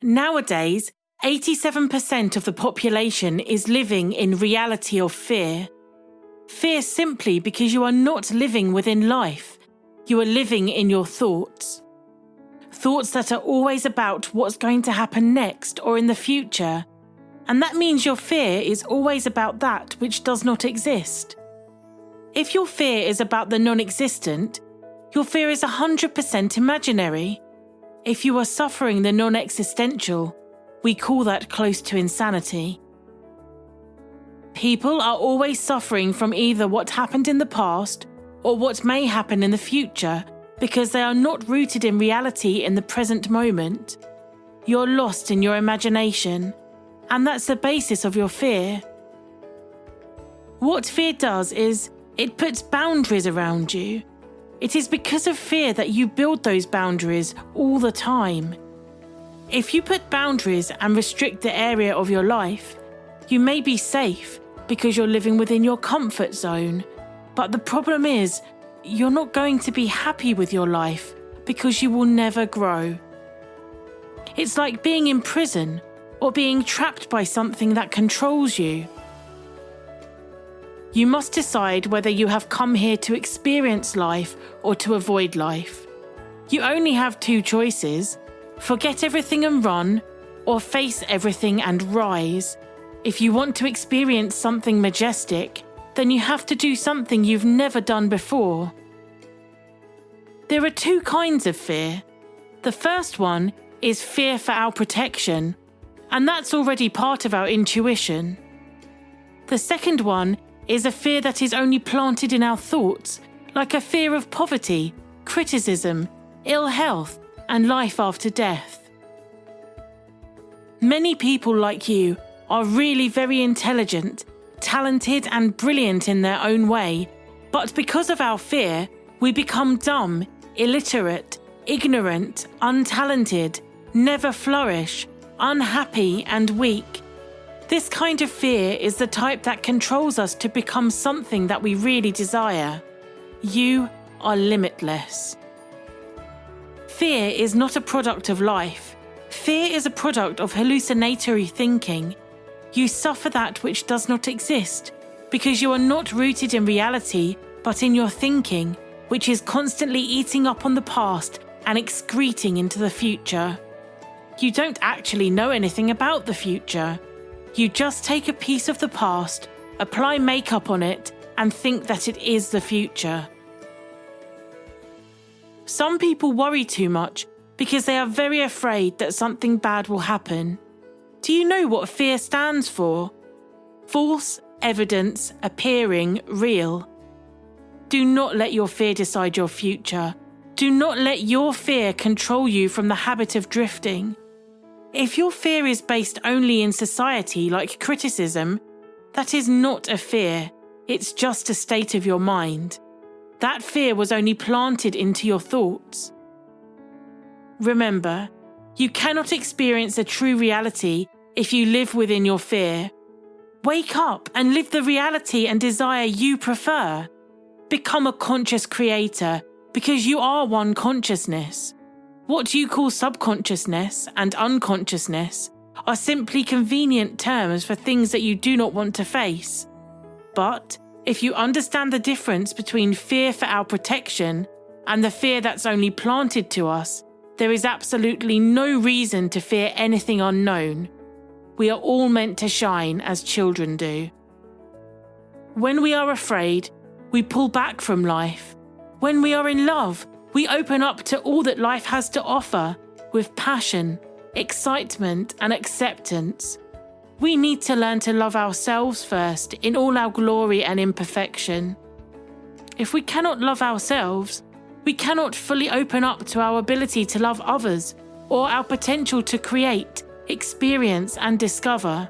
Nowadays, 87% of the population is living in reality of fear. Fear simply because you are not living within life. You are living in your thoughts. Thoughts that are always about what's going to happen next or in the future. And that means your fear is always about that which does not exist. If your fear is about the non-existent, your fear is 100% imaginary. If you are suffering the non-existential, we call that close to insanity. People are always suffering from either what happened in the past or what may happen in the future because they are not rooted in reality in the present moment. You're lost in your imagination, and that's the basis of your fear. What fear does is it puts boundaries around you. It is because of fear that you build those boundaries all the time. If you put boundaries and restrict the area of your life, you may be safe because you're living within your comfort zone. But the problem is, you're not going to be happy with your life because you will never grow. It's like being in prison or being trapped by something that controls you. You must decide whether you have come here to experience life or to avoid life. You only have two choices: forget everything and run, or face everything and rise. If you want to experience something majestic, then you have to do something you've never done before. There are two kinds of fear. The first one is fear for our protection, and that's already part of our intuition. The second one is a fear that is only planted in our thoughts, like a fear of poverty, criticism, ill health, and life after death. Many people like you are really very intelligent, talented, and brilliant in their own way, but because of our fear, we become dumb, illiterate, ignorant, untalented, never flourish, unhappy, and weak. This kind of fear is the type that controls us to become something that we really desire. You are limitless. Fear is not a product of life. Fear is a product of hallucinatory thinking. You suffer that which does not exist because you are not rooted in reality but in your thinking, which is constantly eating up on the past and excreting into the future. You don't actually know anything about the future. You just take a piece of the past, apply makeup on it, and think that it is the future. Some people worry too much because they are very afraid that something bad will happen. Do you know what fear stands for? False evidence appearing real. Do not let your fear decide your future. Do not let your fear control you from the habit of drifting. If your fear is based only in society, like criticism, that is not a fear, it's just a state of your mind. That fear was only planted into your thoughts. Remember, you cannot experience a true reality if you live within your fear. Wake up and live the reality and desire you prefer. Become a conscious creator because you are one consciousness. What you call subconsciousness and unconsciousness are simply convenient terms for things that you do not want to face. But if you understand the difference between fear for our protection and the fear that's only planted to us, there is absolutely no reason to fear anything unknown. We are all meant to shine as children do. When we are afraid, we pull back from life. When we are in love, we open up to all that life has to offer with passion, excitement, and acceptance. We need to learn to love ourselves first in all our glory and imperfection. If we cannot love ourselves, we cannot fully open up to our ability to love others or our potential to create, experience, and discover.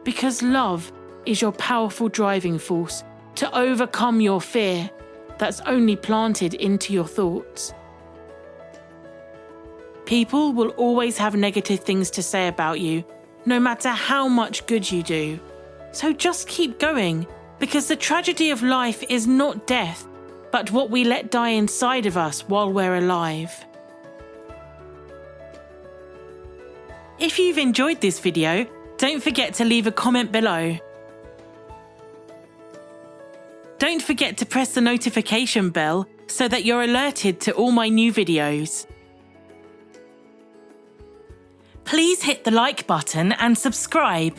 Because love is your powerful driving force to overcome your fear that's only planted into your thoughts. People will always have negative things to say about you, no matter how much good you do. So just keep going, because the tragedy of life is not death, but what we let die inside of us while we're alive. If you've enjoyed this video, don't forget to leave a comment below. Don't forget to press the notification bell so that you're alerted to all my new videos. Please hit the like button and subscribe.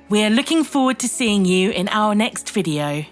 We are looking forward to seeing you in our next video.